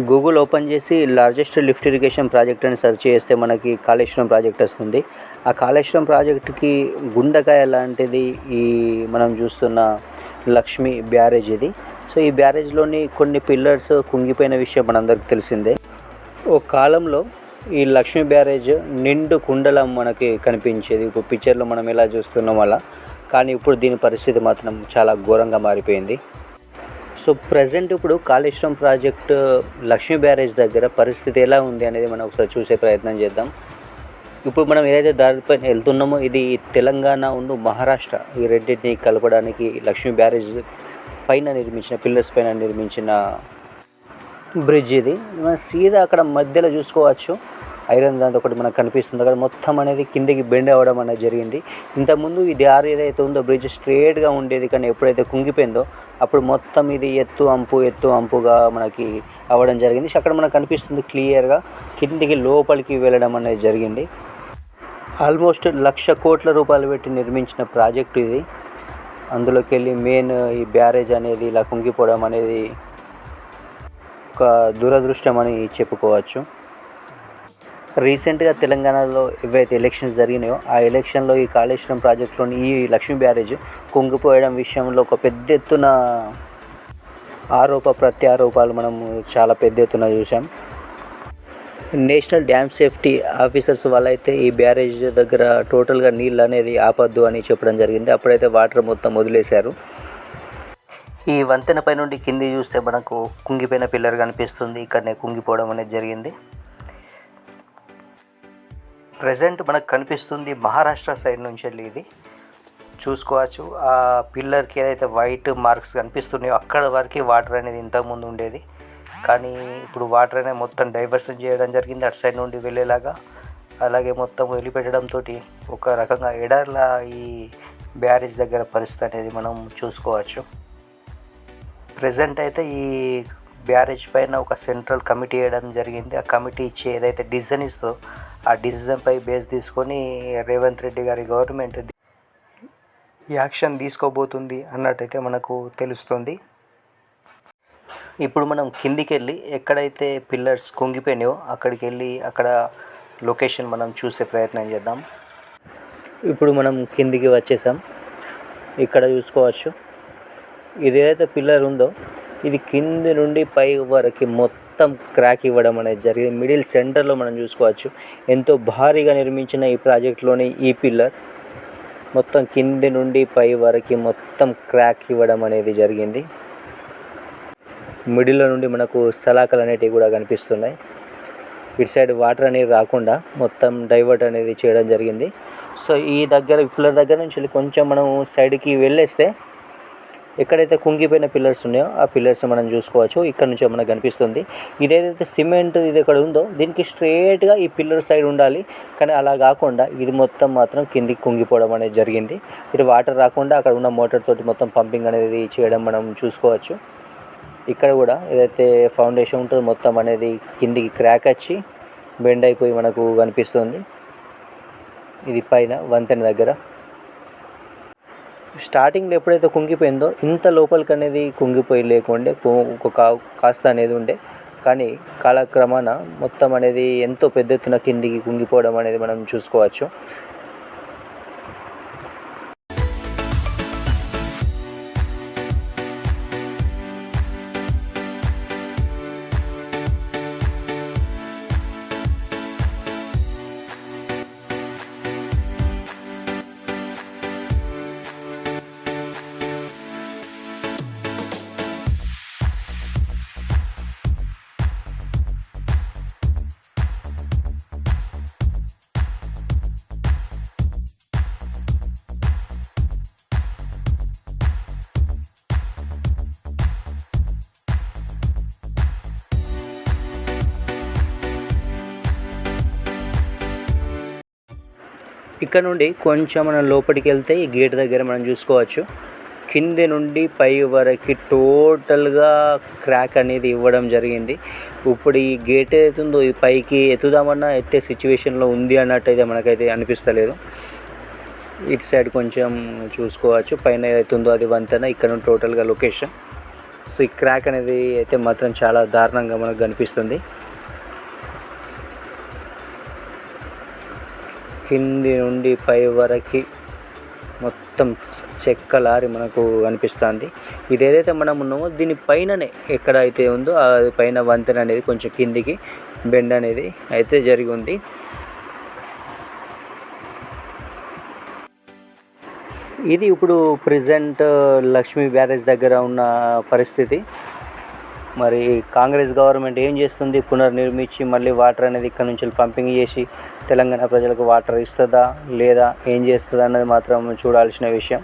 Google open చేసి largest lift irrigation project అని search చేస్తే మనకి కాళేశ్వరం ప్రాజెక్ట్ వస్తుంది. ఆ కాళేశ్వరం ప్రాజెక్టుకి గుండెకాయ లాంటిది ఈ మనం చూస్తున్న లక్ష్మీ బ్యారేజ్ ఇది. సో ఈ బ్యారేజ్లోని కొన్ని పిల్లర్స్ కుంగిపోయిన విషయం మనందరికీ తెలిసిందే. ఓ కాలంలో ఈ లక్ష్మీ బ్యారేజ్ నిండు కుండలం మనకి కనిపించేది. ఇప్పుడు పిక్చర్లో మనం ఎలా చూస్తున్నాం అలా. కానీ ఇప్పుడు దీని పరిస్థితి మాత్రం చాలా ఘోరంగా మారిపోయింది. సో ప్రజెంట్ ఇప్పుడు కాళేశ్వరం ప్రాజెక్ట్ లక్ష్మీ బ్యారేజ్ దగ్గర పరిస్థితి ఎలా ఉంది అనేది మనం ఒకసారి చూసే ప్రయత్నం చేద్దాం. ఇప్పుడు మనం ఏదైతే దారిపైన వెళ్తున్నామో ఇది తెలంగాణ ఉన్న మహారాష్ట్ర ఈ రెండింటిని కలపడానికి లక్ష్మీ బ్యారేజ్ పైన నిర్మించిన పిల్లర్స్ పైన నిర్మించిన బ్రిడ్జ్ ఇది. మనం సీదా అక్కడ మధ్యలో చూసుకోవచ్చు ఐరన్ దాంతో ఒకటి మనకు కనిపిస్తుంది. అక్కడ మొత్తం అనేది కిందికి బెండ్ అవ్వడం అనేది జరిగింది. ఇంతకుముందు ఈ దారి ఏదైతే ఉందో బ్రిడ్జ్ స్ట్రేట్గా ఉండేది, కానీ ఎప్పుడైతే కుంగిపోయిందో అప్పుడు మొత్తం ఇది ఎత్తు అంపుగా మనకి అవ్వడం జరిగింది. అక్కడ మనకు కనిపిస్తుంది క్లియర్గా కిందికి లోపలికి వెళ్ళడం అనేది జరిగింది. ఆల్మోస్ట్ 1,00,000 కోట్ల రూపాయలు పెట్టి నిర్మించిన ప్రాజెక్టు ఇది. అందులోకి వెళ్ళి మెయిన్ ఈ బ్యారేజ్ అనేది ఇలా కుంగిపోవడం అనేది ఒక దురదృష్టం అని చెప్పుకోవచ్చు. రీసెంట్గా తెలంగాణలో ఏవైతే ఎలక్షన్స్ జరిగినాయో ఆ ఎలక్షన్లో ఈ కాళేశ్వరం ప్రాజెక్టులోని ఈ లక్ష్మీ బ్యారేజ్ కుంగిపోయడం విషయంలో ఒక పెద్ద ఎత్తున ప్రత్యారోపాలు మనం చాలా పెద్ద ఎత్తున చూసాం. నేషనల్ డ్యామ్ సేఫ్టీ ఆఫీసర్స్ వాళ్ళైతే ఈ బ్యారేజ్ దగ్గర టోటల్గా నీళ్ళు అనేది ఆపద్దు అని చెప్పడం జరిగింది. అప్పుడైతే వాటర్ మొత్తం వదిలేశారు. ఈ వంతెన పై నుండి కింది చూస్తే మనకు కుంగిపోయిన పిల్లర్ కనిపిస్తుంది. ఇక్కడనే కుంగిపోవడం అనేది జరిగింది. ప్రజెంట్ మనకు కనిపిస్తుంది మహారాష్ట్ర సైడ్ నుంచి వెళ్ళి ఇది చూసుకోవచ్చు. ఆ పిల్లర్కి ఏదైతే వైట్ మార్క్స్ కనిపిస్తున్నాయో అక్కడ వరకు వాటర్ అనేది ఇంతకుముందు ఉండేది, కానీ ఇప్పుడు వాటర్ అనేది మొత్తం డైవర్షన్ చేయడం జరిగింది అటు సైడ్ నుండి వెళ్ళేలాగా. అలాగే మొత్తం వదిలిపెట్టడంతో ఒక రకంగా ఎడార్లా ఈ బ్యారేజ్ దగ్గర పరిస్థితి అనేది మనం చూసుకోవచ్చు. ప్రజెంట్ అయితే ఈ బ్యారేజ్ పైన ఒక సెంట్రల్ కమిటీ వేయడం జరిగింది. ఆ కమిటీ ఇచ్చే ఏదైతే డిసిజన్ ఇస్తుందో ఆ డిసిజన్పై బేస్ తీసుకొని రేవంత్ రెడ్డి గారి గవర్నమెంట్ యాక్షన్ తీసుకోబోతుంది అన్నట్టయితే మనకు తెలుస్తుంది. ఇప్పుడు మనం కిందికి వెళ్ళి ఎక్కడైతే పిల్లర్స్ కుంగిపోయినాయో అక్కడికి వెళ్ళి అక్కడ లొకేషన్ మనం చూసే ప్రయత్నం చేద్దాం. ఇప్పుడు మనం కిందికి వచ్చేసాం. ఇక్కడ చూసుకోవచ్చు ఇది ఏదైతే పిల్లర్ ఉందో ఇది కింది నుండి పై వరకు మొత్తం క్రాక్ ఇవ్వడం అనేది జరిగింది. మిడిల్ సెంటర్లో మనం చూసుకోవచ్చు ఎంతో భారీగా నిర్మించిన ఈ ప్రాజెక్ట్లోని ఈ పిల్లర్ మొత్తం కింది నుండి పై వరకు మొత్తం క్రాక్ ఇవ్వడం అనేది జరిగింది. మిడిల్లో నుండి మనకు సలాకలు అనేటివి కూడా కనిపిస్తున్నాయి. ఇటు సైడ్ వాటర్ అనేది రాకుండా మొత్తం డైవర్ట్ అనేది చేయడం జరిగింది. సో ఈ పిల్లర్ దగ్గర నుంచి కొంచెం మనం సైడ్కి వెళ్ళేస్తే ఎక్కడైతే కుంగిపోయిన పిల్లర్స్ ఉన్నాయో ఆ పిల్లర్స్ మనం చూసుకోవచ్చు. ఇక్కడ నుంచి మనకు కనిపిస్తుంది ఇదేదైతే సిమెంట్ ఇది ఎక్కడ ఉందో దీనికి స్ట్రేట్గా ఈ పిల్లర్ సైడ్ ఉండాలి, కానీ అలా కాకుండా ఇది మొత్తం మాత్రం కిందికి కుంగిపోవడం అనేది జరిగింది. ఇటు వాటర్ రాకుండా అక్కడ ఉన్న మోటార్ తోటి మొత్తం పంపింగ్ అనేది చేయడం మనం చూసుకోవచ్చు. ఇక్కడ కూడా ఏదైతే ఫౌండేషన్ ఉంటుందో మొత్తం అనేది కిందికి క్రాక్ వచ్చి బెండ్ అయిపోయి మనకు కనిపిస్తుంది. ఇది పైన వంతెన దగ్గర స్టార్టింగ్లో ఎప్పుడైతే కుంగిపోయిందో ఇంత లోపలికి అనేది కుంగిపోయి లేకుండే కాస్త అనేది ఉండే, కానీ కాలక్రమాన మొత్తం అనేది ఎంతో పెద్ద ఎత్తున కిందికి కుంగిపోవడం అనేది మనం చూసుకోవచ్చు. ఇక్కడ నుండి కొంచెం మనం లోపలికి వెళ్తే ఈ గేట్ దగ్గర మనం చూసుకోవచ్చు కింది నుండి పై వరకు టోటల్గా క్రాక్ అనేది ఇవ్వడం జరిగింది. ఇప్పుడు ఈ గేట్ ఏదైతుందో ఈ పైకి ఎత్తుదామన్నా ఎత్తే సిచ్యువేషన్లో ఉంది అన్నట్టయితే మనకైతే అనిపిస్తలేదు. ఇటు సైడ్ కొంచెం చూసుకోవచ్చు పైన ఏదైతుందో అది వంతెన. ఇక్కడ నుండి టోటల్గా లొకేషన్. సో ఈ క్రాక్ అనేది అయితే మాత్రం చాలా దారుణంగా మనకు కనిపిస్తుంది. కింది నుండి పై వరకు మొత్తం చెక్కలారి మనకు కనిపిస్తుంది. ఇది ఏదైతే మనం ఉన్నామో దీని పైననే ఎక్కడైతే ఉందో అది పైన వంతెన అనేది కొంచెం కిందికి బెండ్ అనేది అయితే జరిగి ఉంది. ఇది ఇప్పుడు ప్రెజెంట్ లక్ష్మీ బ్యారేజ్ దగ్గర ఉన్న పరిస్థితి. మరి కాంగ్రెస్ గవర్నమెంట్ ఏం చేస్తుంది? పునర్నిర్మించి మళ్ళీ వాటర్ అనేది ఇక్కడ నుంచి పంపింగ్ చేసి తెలంగాణ ప్రజలకు వాటర్ ఇస్తుందా లేదా ఏం చేస్తుందా అన్నది మాత్రం చూడాల్సిన విషయం.